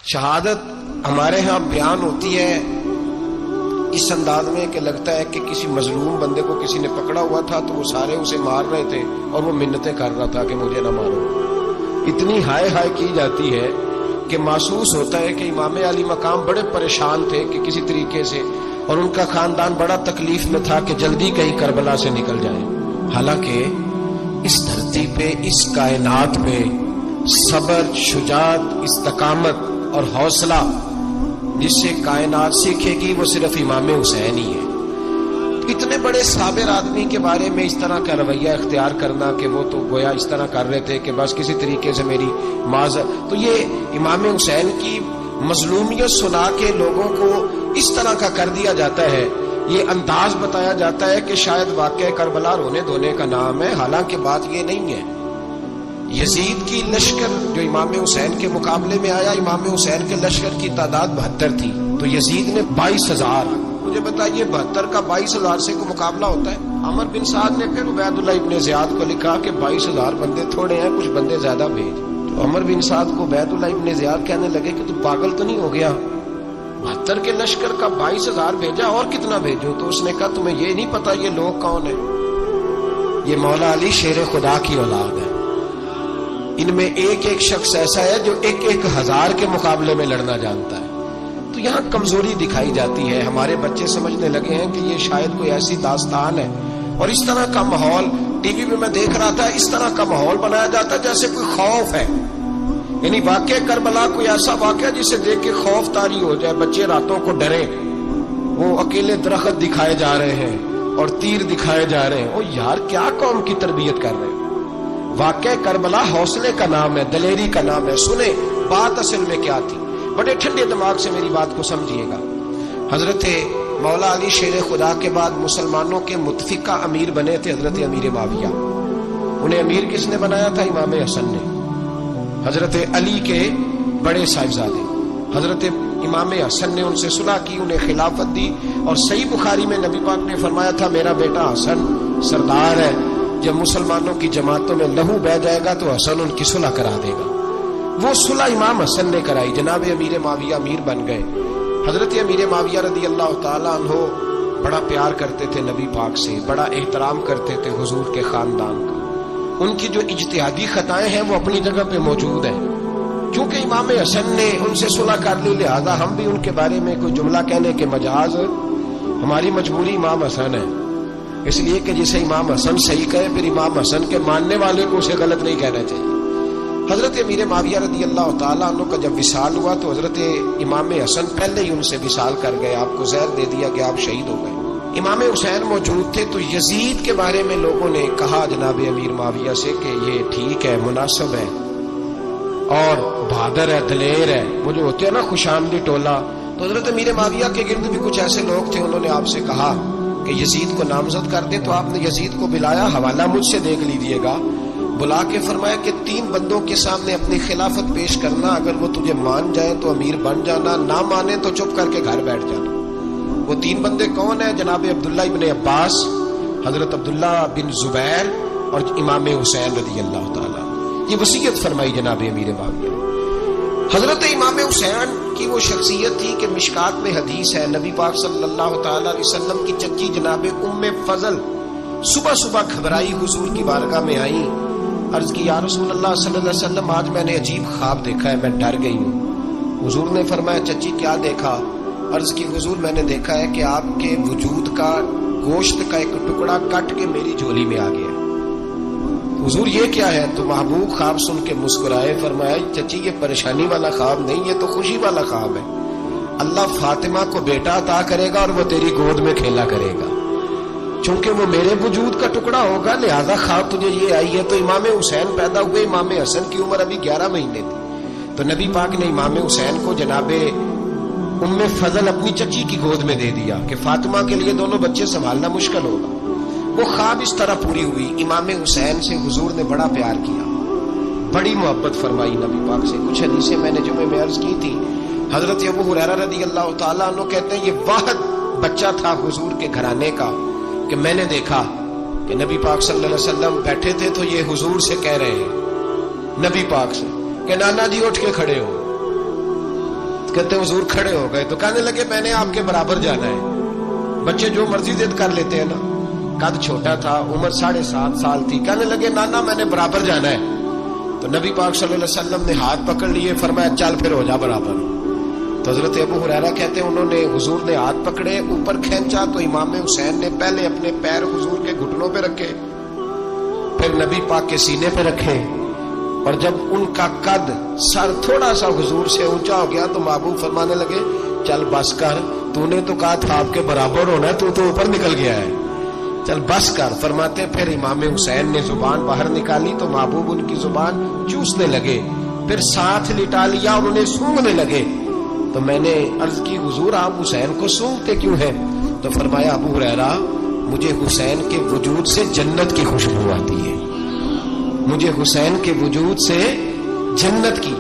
شہادت ہمارے ہاں بیان ہوتی ہے اس انداز میں کہ لگتا ہے کہ کسی مظلوم بندے کو کسی نے پکڑا ہوا تھا تو وہ سارے اسے مار رہے تھے اور وہ منتیں کر رہا تھا کہ مجھے نہ مارو. اتنی ہائے ہائے کی جاتی ہے کہ محسوس ہوتا ہے کہ امام علی مقام بڑے پریشان تھے کہ کسی طریقے سے، اور ان کا خاندان بڑا تکلیف میں تھا کہ جلدی کہیں کربلا سے نکل جائے. حالانکہ اس دھرتی پہ، اس کائنات میں صبر، شجاعت، استقامت اور حوصلہ جس سے کائنات سیکھے گی وہ صرف امام حسین ہی ہے. اتنے بڑے صابر آدمی کے بارے میں اس طرح کا رویہ اختیار کرنا کہ وہ تو گویا اس طرح کر رہے تھے کہ بس کسی طریقے سے میری معذرت، تو یہ امام حسین کی مظلومیت سنا کے لوگوں کو اس طرح کا کر دیا جاتا ہے. یہ انداز بتایا جاتا ہے کہ شاید واقعہ کربلا رونے دھونے کا نام ہے، حالانکہ بات یہ نہیں ہے. یزید کی لشکر جو امام حسین کے مقابلے میں آیا، امام حسین کے لشکر کی تعداد 72 تھی تو یزید نے 22,000. مجھے بتائیے 72 کا 22,000 سے کوئی مقابلہ ہوتا ہے؟ عمر بن سعد نے پھر عبید اللہ ابن زیاد کو لکھا کہ 22,000 بندے تھوڑے ہیں، کچھ بندے زیادہ بھیج. تو عمر بن سعد کو عبید اللہ ابن زیاد کہنے لگے کہ تو پاگل تو نہیں ہو گیا، 72 کے لشکر کا 22,000 بھیجا، اور کتنا بھیجو؟ تو اس نے کہا تمہیں یہ نہیں پتا یہ لوگ کون ہیں؟ یہ مولا علی شیر خدا کی اولاد ہے. ان میں ایک ایک شخص ایسا ہے جو 1,000 کے مقابلے میں لڑنا جانتا ہے. تو یہاں کمزوری دکھائی جاتی ہے. ہمارے بچے سمجھنے لگے ہیں کہ یہ شاید کوئی ایسی داستان ہے، اور اس طرح کا ماحول ٹی وی میں دیکھ رہا تھا، اس طرح کا ماحول بنایا جاتا ہے جیسے کوئی خوف ہے. یعنی واقعہ کربلا کوئی ایسا واقعہ جسے دیکھ کے خوف طاری ہو جائے، بچے راتوں کو ڈرے. وہ اکیلے درخت دکھائے جا رہے ہیں اور تیر دکھائے جا رہے ہیں. وہ یار کیا قوم کی تربیت کر رہے ہیں. واقعہ کربلا حوصلے کا نام ہے، دلیری کا نام ہے. سنیں بات اصل میں کیا تھی، بڑے ٹھنڈے دماغ سے میری بات کو سمجھیے گا. حضرت مولا علی شیر خدا کے بعد مسلمانوں کے متفقہ امیر بنے تھے حضرت امیر معاویہ. انہیں امیر کس نے بنایا تھا؟ امام حسن نے. حضرت علی کے بڑے صاحبزادے حضرت امام حسن نے ان سے صلح کی، انہیں خلافت دی. اور صحیح بخاری میں نبی پاک نے فرمایا تھا میرا بیٹا حسن سردار ہے، جب مسلمانوں کی جماعتوں میں لہو بہ جائے گا تو حسن ان کی صلح کرا دے گا. وہ صلح امام حسن نے کرائی. جناب امیر معاویہ امیر بن گئے. حضرت امیر معاویہ رضی اللہ تعالیٰ عنہ بڑا پیار کرتے تھے نبی پاک سے، بڑا احترام کرتے تھے حضور کے خاندان کا. ان کی جو اجتہادی خطائیں ہیں وہ اپنی جگہ پہ موجود ہیں. چونکہ امام حسن نے ان سے صلح کر لی، لہذا ہم بھی ان کے بارے میں کوئی جملہ کہنے کے مجاز، ہماری مجبوری امام حسن ہے. اس لیے کہ جسے امام حسن صحیح کہے پھر امام حسن کے ماننے والے کو اسے غلط نہیں کہنا چاہیے. حضرت امیر معاویہ رضی اللہ تعالیٰ عنہ کا جب وصال ہوا تو حضرت امام حسن پہلے ہی ان سے وصال کر گئے، آپ کو زہر دے دیا کہ آپ شہید ہو گئے. امام حسین موجود تھے تو یزید کے بارے میں لوگوں نے کہا جناب امیر معاویہ سے کہ یہ ٹھیک ہے، مناسب ہے اور بہادر ہے، دلیر ہے، وہ جو ہوتے ہیں نا خوش آمدی ٹولہ. تو حضرت امیر معاویہ کے گرد بھی کچھ ایسے لوگ تھے، انہوں نے آپ سے کہا کہ یزید کو نامزد کر دے. تو آپ نے یزید کو بلایا، حوالہ مجھ سے دیکھ لیجئے گا. بلا کے فرمایا کہ 3 بندوں کے سامنے اپنی خلافت پیش کرنا، اگر وہ تجھے مان جائیں تو امیر بن جانا، نہ مانے تو چپ کر کے گھر بیٹھ جانا. وہ 3 بندے کون ہیں؟ جناب عبداللہ ابن عباس، حضرت عبداللہ بن زبیر اور امام حسین رضی اللہ تعالیٰ. یہ وصیت فرمائی جناب امیر معاویہ. حضرت امام حسین کی وہ شخصیت تھی کہ مشکات میں حدیث ہے، نبی پاک صلی اللہ تعالیٰ علیہ وسلم کی چچی جناب ام فضل صبح صبح گھبرائی حضور کی بارگاہ میں آئی. عرض کی یا رسول اللہ صلی اللہ علیہ وسلم آج میں نے عجیب خواب دیکھا ہے، میں ڈر گئی ہوں. حضور نے فرمایا چچی کیا دیکھا؟ عرض کی حضور میں نے دیکھا ہے کہ آپ کے وجود کا گوشت کا ایک ٹکڑا کٹ کے میری جھولی میں آ گیا. حضور یہ کیا ہے؟ تو محبوب خواب سن کے مسکرائے، فرمایا چچی یہ پریشانی والا خواب نہیں، یہ تو خوشی والا خواب ہے. اللہ فاطمہ کو بیٹا عطا کرے گا اور وہ تیری گود میں کھیلا کرے گا. چونکہ وہ میرے وجود کا ٹکڑا ہوگا لہذا خواب تجھے یہ آئی ہے. تو امام حسین پیدا ہوئے، امام حسن کی عمر ابھی 11 مہینے تھی. تو نبی پاک نے امام حسین کو جناب ام فضل اپنی چچی کی گود میں دے دیا کہ فاطمہ کے لیے دونوں بچے سنبھالنا مشکل ہوگا. وہ خواب اس طرح پوری ہوئی. امام حسین سے حضور نے بڑا پیار کیا، بڑی محبت فرمائی نبی پاک سے. کچھ حدیثیں میں نے جمعے میں عرض کی تھی. حضرت ابو ہریرہ رضی اللہ تعالیٰ عنہ کہتے ہیں یہ واحد بچہ تھا حضور کے گھرانے کا کہ میں نے دیکھا کہ نبی پاک صلی اللہ علیہ وسلم بیٹھے تھے تو یہ حضور سے کہہ رہے ہیں، نبی پاک سے کہ نانا جی اٹھ کے کھڑے ہو. کہتے ہیں حضور کھڑے ہو گئے تو کہنے لگے میں نے آپ کے برابر جانا ہے. بچے جو مرضی ضد کر لیتے ہیں نا. قد چھوٹا تھا, عمر 7.5 سال تھی. کہنے لگے نانا میں نے برابر جانا ہے. تو نبی پاک صلی اللہ علیہ وسلم نے ہاتھ پکڑ لیے, فرمایا چل پھر ہو جا برابر. تو حضرت ابو ہریرہ کہتے ہیں انہوں نے حضور نے ہاتھ پکڑے, اوپر کھینچا تو امام حسین نے پہلے اپنے پیر حضور کے گھٹنوں پہ رکھے, پھر نبی پاک کے سینے پہ رکھے, اور جب ان کا قد سر تھوڑا سا حضور سے اونچا ہو گیا تو محبوب فرمانے لگے چل بس کر, تو نے تو کہا تھا آپ کے برابر ہونا ہے, تو اوپر نکل گیا ہے, چل بس کر. فرماتے پھر امام حسین نے زبان باہر نکالی تو محبوب ان کی زبان چوسنے لگے, پھر ساتھ لٹا لیا اور انہیں سونگھنے لگے. تو میں نے عرض کی حضور آپ حسین کو سونگتے کیوں ہیں؟ تو فرمایا ابو ہریرہ مجھے حسین کے وجود سے جنت کی خوشبو آتی ہے, مجھے حسین کے وجود سے جنت کی.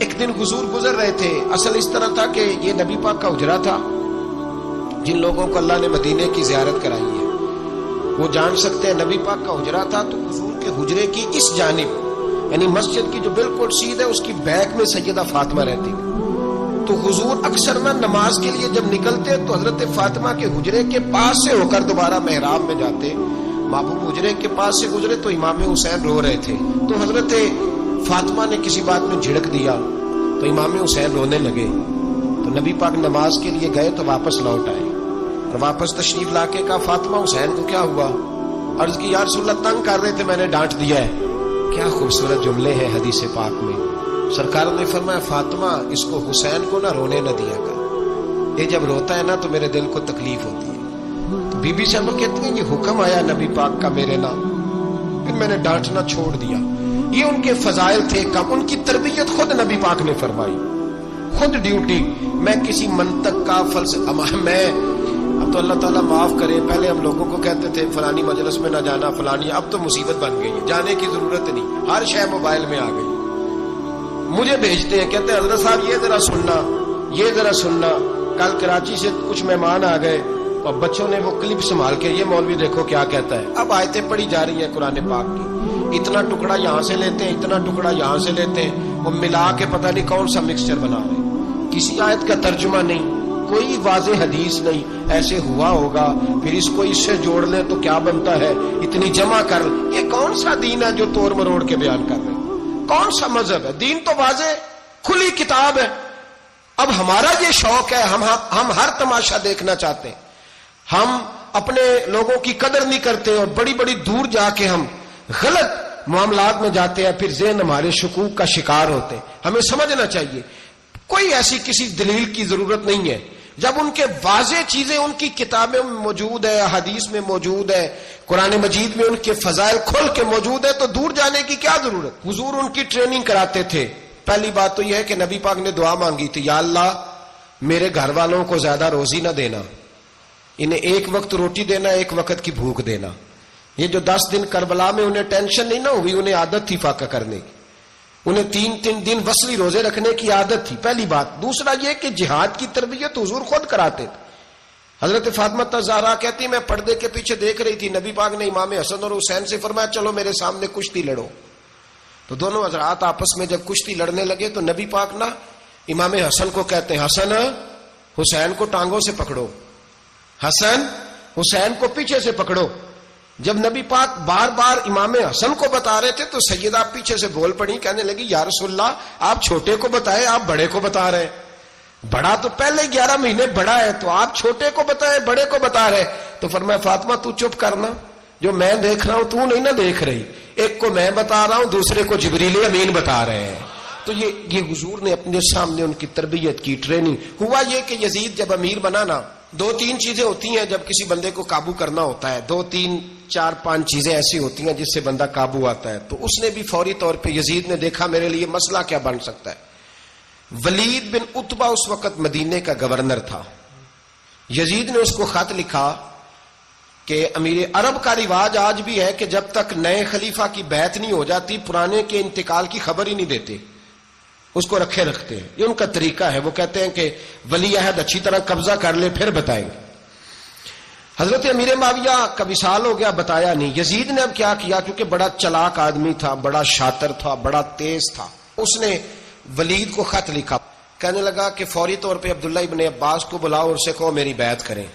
ایک دن حضور گزر رہے تھے, اصل اس طرح تھا کہ یہ نبی پاک کا حجرہ تھا. جن لوگوں کو اللہ نے مدینے کی زیارت کرائی ہے وہ جان سکتے ہیں نبی پاک کا حجرہ تھا. تو حضور کے حجرے کی اس جانب یعنی مسجد کی جو بالکل سیدھ ہے اس کی بیک میں سیدہ فاطمہ رہتی. تو حضور اکثر نہ نماز کے لیے جب نکلتے تو حضرت فاطمہ کے حجرے کے پاس سے ہو کر دوبارہ محراب میں جاتے. محبوب حجرے کے پاس سے گزرے تو امام حسین رو رہے تھے, تو حضرت فاطمہ نے کسی بات میں جھڑک دیا تو امام حسین رونے لگے. تو نبی پاک نماز کے لیے گئے تو واپس لوٹ آئے, اور واپس تشریف لا کے کہا فاطمہ حسین کو کیا ہوا؟ عرض کی یا رسول اللہ تنگ کر رہے تھے, میں نے ڈانٹ دیا ہے. کیا خوبصورت جملے ہیں حدیث پاک میں. سرکار نے فرمایا فاطمہ اس کو حسین کو نہ رونے نہ دیا کر, یہ جب روتا ہے نا تو میرے دل کو تکلیف ہوتی ہے. تو بی بی صاحب کہتی ہیں یہ حکم آیا نبی پاک کا میرے نام, پھر میں نے ڈانٹنا چھوڑ دیا. یہ ان کے فضائل تھے کم, ان کی تربیت خود نبی پاک نے فرمائی, خود ڈیوٹی. میں کسی منطق کا فلسفہ میں اب تو اللہ تعالیٰ معاف کرے, پہلے ہم لوگوں کو کہتے تھے فلانی مجلس میں نہ جانا فلانی, اب تو مصیبت بن گئی ہے, جانے کی ضرورت نہیں, ہر شے موبائل میں آ گئی. مجھے بھیجتے ہیں کہتے ہیں حضرت صاحب یہ ذرا سننا, یہ ذرا سننا. کل کراچی سے کچھ مہمان آ گئے اور بچوں نے وہ کلپ سنبھال کے یہ مولوی دیکھو کیا کہتا ہے. اب آیتیں پڑھی جا رہی ہیں قرآن پاک کی, اتنا ٹکڑا یہاں سے لیتے ہیں, اتنا ٹکڑا یہاں سے لیتے ہیں, وہ ملا کے پتہ نہیں کون سا مکسچر بنا رہے ہیں. کسی آیت کا ترجمہ نہیں, کوئی واضح حدیث نہیں. ایسے ہوا ہوگا پھر اس کو اس سے جوڑ لیں تو کیا بنتا ہے, اتنی جمع کر. یہ کون سا دین ہے جو توڑ مروڑ کے بیان کر رہے ہیں؟ کون سا مذہب ہے؟ دین تو واضح کھلی کتاب ہے. اب ہمارا یہ شوق ہے, ہم ہر تماشا دیکھنا چاہتے ہیں, ہم اپنے لوگوں کی قدر نہیں کرتے اور بڑی بڑی دور جا کے ہم غلط معاملات میں جاتے ہیں, پھر ذہن ہمارے شکوک کا شکار ہوتے ہیں. ہمیں سمجھنا چاہیے کوئی ایسی کسی دلیل کی ضرورت نہیں ہے. جب ان کے واضح چیزیں ان کی کتابیں میں موجود ہے, حدیث میں موجود ہے, قرآن مجید میں ان کے فضائل کھل کے موجود ہے, تو دور جانے کی کیا ضرورت. حضور ان کی ٹریننگ کراتے تھے. پہلی بات تو یہ ہے کہ نبی پاک نے دعا مانگی تھی, یا اللہ میرے گھر والوں کو زیادہ روزی نہ دینا, انہیں ایک وقت روٹی دینا, ایک وقت کی بھوک دینا. یہ جو 10 دن کربلا میں انہیں ٹینشن نہیں نہ ہوئی, انہیں عادت تھی فاقہ کرنے کی, انہیں 3 دن وصلی روزے رکھنے کی عادت تھی. پہلی بات. دوسرا یہ کہ جہاد کی تربیت حضور خود کراتے تھے. حضرت فاطمہ زہرا کہتی میں پردے کے پیچھے دیکھ رہی تھی, نبی پاک نے امام حسن اور حسین سے فرمایا چلو میرے سامنے کشتی لڑو. تو دونوں حضرات آپس میں جب کشتی لڑنے لگے تو نبی پاک نا امام حسن کو کہتے ہیں حسن حسین کو ٹانگوں سے پکڑو, حسن حسین کو پیچھے سے پکڑو. جب نبی پاک بار بار امام حسن کو بتا رہے تھے تو سیدہ پیچھے سے بول پڑی, کہنے لگی یا رسول اللہ آپ چھوٹے کو بتائے, آپ بڑے کو بتا رہے. بڑا تو پہلے 11 مہینے بڑا ہے, تو آپ چھوٹے کو بتائے بڑے کو بتا رہے. تو فرمایا فاطمہ تو چپ کرنا, جو میں دیکھ رہا ہوں تو نہیں نہ دیکھ رہی, ایک کو میں بتا رہا ہوں دوسرے کو جبریل امین بتا رہے ہیں. تو یہ حضور نے اپنے سامنے ان کی تربیت کی, ٹریننگ. ہوا یہ کہ یزید جب امیر بنا نا, 2-3 چیزیں ہوتی ہیں جب کسی بندے کو قابو کرنا ہوتا ہے, 2-3-4-5 چیزیں ایسی ہوتی ہیں جس سے بندہ قابو آتا ہے. تو اس نے بھی فوری طور پہ یزید نے دیکھا میرے لیے مسئلہ کیا بن سکتا ہے. ولید بن عتبہ اس وقت مدینے کا گورنر تھا. یزید نے اس کو خط لکھا کہ امیر عرب کا رواج آج بھی ہے کہ جب تک نئے خلیفہ کی بیعت نہیں ہو جاتی پرانے کے انتقال کی خبر ہی نہیں دیتے, اس کو رکھے رکھتے ہیں. یہ ان کا طریقہ ہے. وہ کہتے ہیں کہ ولی عہد اچھی طرح قبضہ کر لے پھر بتائیں گے. حضرت امیر معاویہ کا وصال ہو گیا, بتایا نہیں. یزید نے اب کیا کیا, کیونکہ بڑا چلاک آدمی تھا, بڑا شاطر تھا, بڑا تیز تھا, اس نے ولید کو خط لکھا کہنے لگا کہ فوری طور پہ عبداللہ ابن عباس کو بلاؤ اور اسے کہو میری بیعت کریں.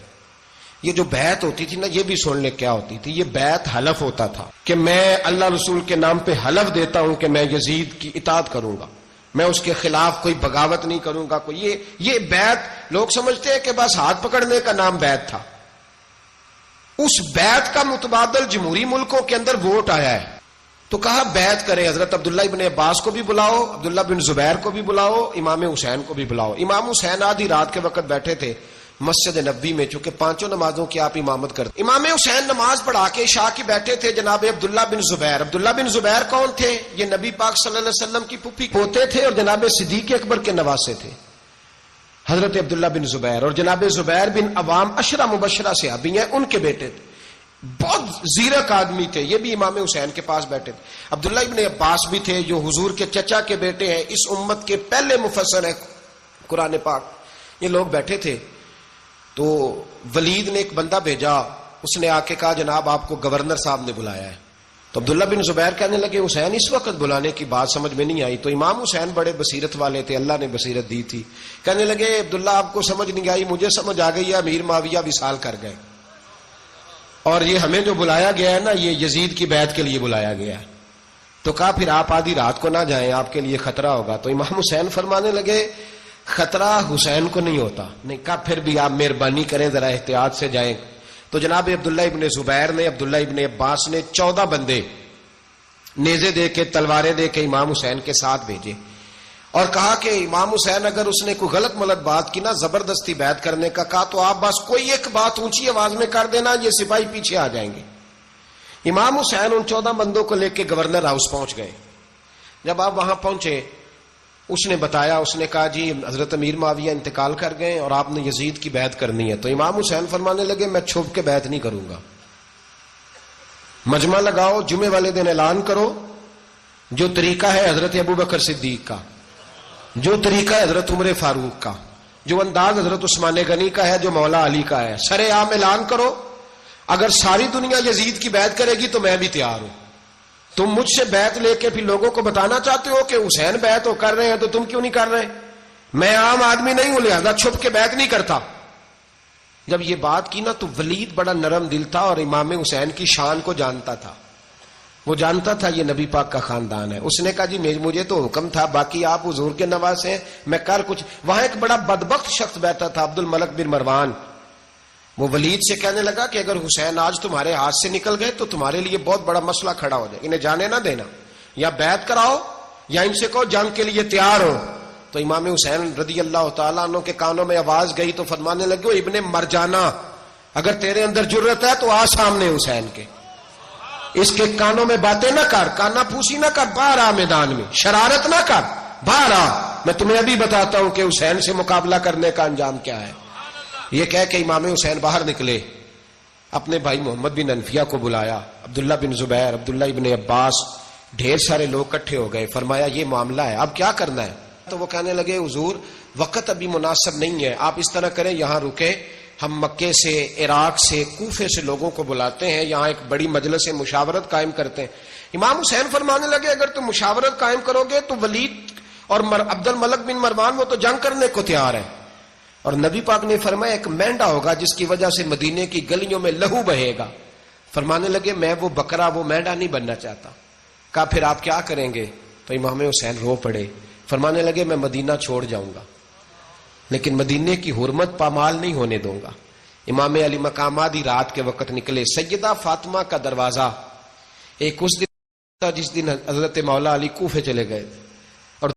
یہ جو بیعت ہوتی تھی نا، یہ بھی سن لے کیا ہوتی تھی. یہ بیعت حلف ہوتا تھا کہ میں اللہ رسول کے نام پہ حلف دیتا ہوں کہ میں یزید کی اطاعت کروں گا، میں اس کے خلاف کوئی بغاوت نہیں کروں گا. کوئی یہ بیعت لوگ سمجھتے ہیں کہ بس ہاتھ پکڑنے کا نام بیعت تھا. اس بیعت کا متبادل جمہوری ملکوں کے اندر ووٹ آیا ہے. تو کہا بیعت کرے. حضرت عبداللہ ابن عباس کو بھی بلاؤ، عبداللہ بن زبیر کو بھی بلاؤ، امام حسین کو بھی بلاؤ. امام حسین آدھی رات کے وقت بیٹھے تھے مسجد نبوی میں، چونکہ پانچوں نمازوں کی آپ امامت کرتے. امام حسین نماز پڑھا کے عشاء کی بیٹھے تھے. جناب عبداللہ بن زبیر، عبداللہ بن زبیر کون تھے؟ یہ نبی پاک صلی اللہ علیہ وسلم کی پھوپھی پوتے تھے اور جناب صدیق اکبر کے نواسے تھے حضرت عبداللہ بن زبیر. اور جناب زبیر بن عوام عشرہ مبشرہ صحابی ہیں، ان کے بیٹے تھے. بہت زیرک آدمی تھے. یہ بھی امام حسین کے پاس بیٹھے تھے. عبداللہ ابن عباس بھی تھے جو حضور کے چچا کے بیٹے ہیں، اس امت کے پہلے مفسر ہیں قرآن پاک. یہ لوگ بیٹھے تھے. تو ولید نے ایک بندہ بھیجا، اس نے آ کے کہا جناب آپ کو گورنر صاحب نے بلایا ہے. تو عبداللہ بن زبیر کہنے لگے حسین اس وقت بلانے کی بات سمجھ میں نہیں آئی. تو امام حسین بڑے بصیرت والے تھے، اللہ نے بصیرت دی تھی. کہنے لگے عبداللہ آپ کو سمجھ نہیں آئی، مجھے سمجھ آ گئی ہے، امیر معاویہ وصال کر گئے اور یہ ہمیں جو بلایا گیا ہے نا، یہ یزید کی بیعت کے لیے بلایا گیا ہے. تو کہا پھر آپ آدھی رات کو نہ جائیں، آپ کے لیے خطرہ ہوگا. تو امام حسین فرمانے لگے خطرہ حسین کو نہیں ہوتا. نہیں کہا پھر بھی آپ مہربانی کریں ذرا احتیاط سے جائیں. تو جناب عبداللہ ابن زبیر نے، عبداللہ ابن عباس نے 14 بندے نیزے دے کے، تلواریں دے کے امام حسین کے ساتھ بھیجے اور کہا کہ امام حسین اگر اس نے کوئی غلط ملت بات کی نا، زبردستی بیعت کرنے کا کہا، تو آپ بس کوئی ایک بات اونچی آواز میں کر دینا، یہ سپاہی پیچھے آ جائیں گے. امام حسین ان 14 بندوں کو لے کے گورنر ہاؤس پہنچ گئے. جب آپ وہاں پہنچے اس نے بتایا، اس نے کہا جی حضرت امیر معاویہ انتقال کر گئے اور آپ نے یزید کی بیعت کرنی ہے. تو امام حسین فرمانے لگے میں چھپ کے بیعت نہیں کروں گا. مجمع لگاؤ، جمعے والے دن اعلان کرو، جو طریقہ ہے حضرت ابو بکر صدیق کا، جو طریقہ ہے حضرت عمر فاروق کا، جو انداز حضرت عثمان غنی کا ہے، جو مولا علی کا ہے، سر عام اعلان کرو. اگر ساری دنیا یزید کی بیعت کرے گی تو میں بھی تیار ہوں. تم مجھ سے بیعت لے کے پھر لوگوں کو بتانا چاہتے ہو کہ حسین بیعت ہو کر رہے ہیں تو تم کیوں نہیں کر رہے؟ میں عام آدمی نہیں ہوں، لہذا چھپ کے بیعت نہیں کرتا. جب یہ بات کی نا تو ولید بڑا نرم دل تھا اور امام حسین کی شان کو جانتا تھا. وہ جانتا تھا یہ نبی پاک کا خاندان ہے. اس نے کہا جی مجھے تو حکم تھا، باقی آپ حضور کے نواسے ہیں، میں کر کچھ. وہاں ایک بڑا بدبخت شخص بیٹھا تھا، عبد الملک بن مروان. وہ ولید سے کہنے لگا کہ اگر حسین آج تمہارے ہاتھ سے نکل گئے تو تمہارے لیے بہت بڑا مسئلہ کھڑا ہو جائے. انہیں جانے نہ دینا، یا بیعت کراؤ یا ان سے کہو جنگ کے لیے تیار ہو. تو امام حسین رضی اللہ تعالیٰ عنہ کے کانوں میں آواز گئی تو فرمانے لگے ابن مرجانہ، اگر تیرے اندر جرت ہے تو آ سامنے حسین کے، اس کے کانوں میں باتیں نہ کر، کانا پھوسی نہ کر، باہر آ میدان میں، شرارت نہ کر، باہر آ. میں تمہیں ابھی بتاتا ہوں کہ حسین سے مقابلہ کرنے کا انجام کیا ہے. یہ کہہ کہ امام حسین باہر نکلے، اپنے بھائی محمد بن انفیہ کو بلایا، عبداللہ بن زبیر، عبداللہ ابن عباس، ڈھیر سارے لوگ اکٹھے ہو گئے. فرمایا یہ معاملہ ہے، اب کیا کرنا ہے؟ تو وہ کہنے لگے حضور وقت ابھی مناسب نہیں ہے، آپ اس طرح کریں یہاں رکے، ہم مکے سے، عراق سے، کوفے سے لوگوں کو بلاتے ہیں، یہاں ایک بڑی مجلس مشاورت قائم کرتے ہیں. امام حسین فرمانے لگے اگر تم مشاورت قائم کرو گے تو ولید اور عبد الملک بن مروان وہ تو جنگ کرنے کو تیار ہے، اور نبی پاک نے فرمایا ایک مینڈا ہوگا جس کی وجہ سے مدینے کی گلیوں میں لہو بہے گا. فرمانے لگے میں وہ بکرا، وہ مینڈا نہیں بننا چاہتا. کہا پھر آپ کیا کریں گے؟ تو امام حسین رو پڑے، فرمانے لگے میں مدینہ چھوڑ جاؤں گا لیکن مدینے کی حرمت پامال نہیں ہونے دوں گا. امام علی مقام آدھی رات کے وقت نکلے. سیدہ فاطمہ کا دروازہ ایک اس دن تھا جس دن حضرت مولا علی کوفے چلے گئے.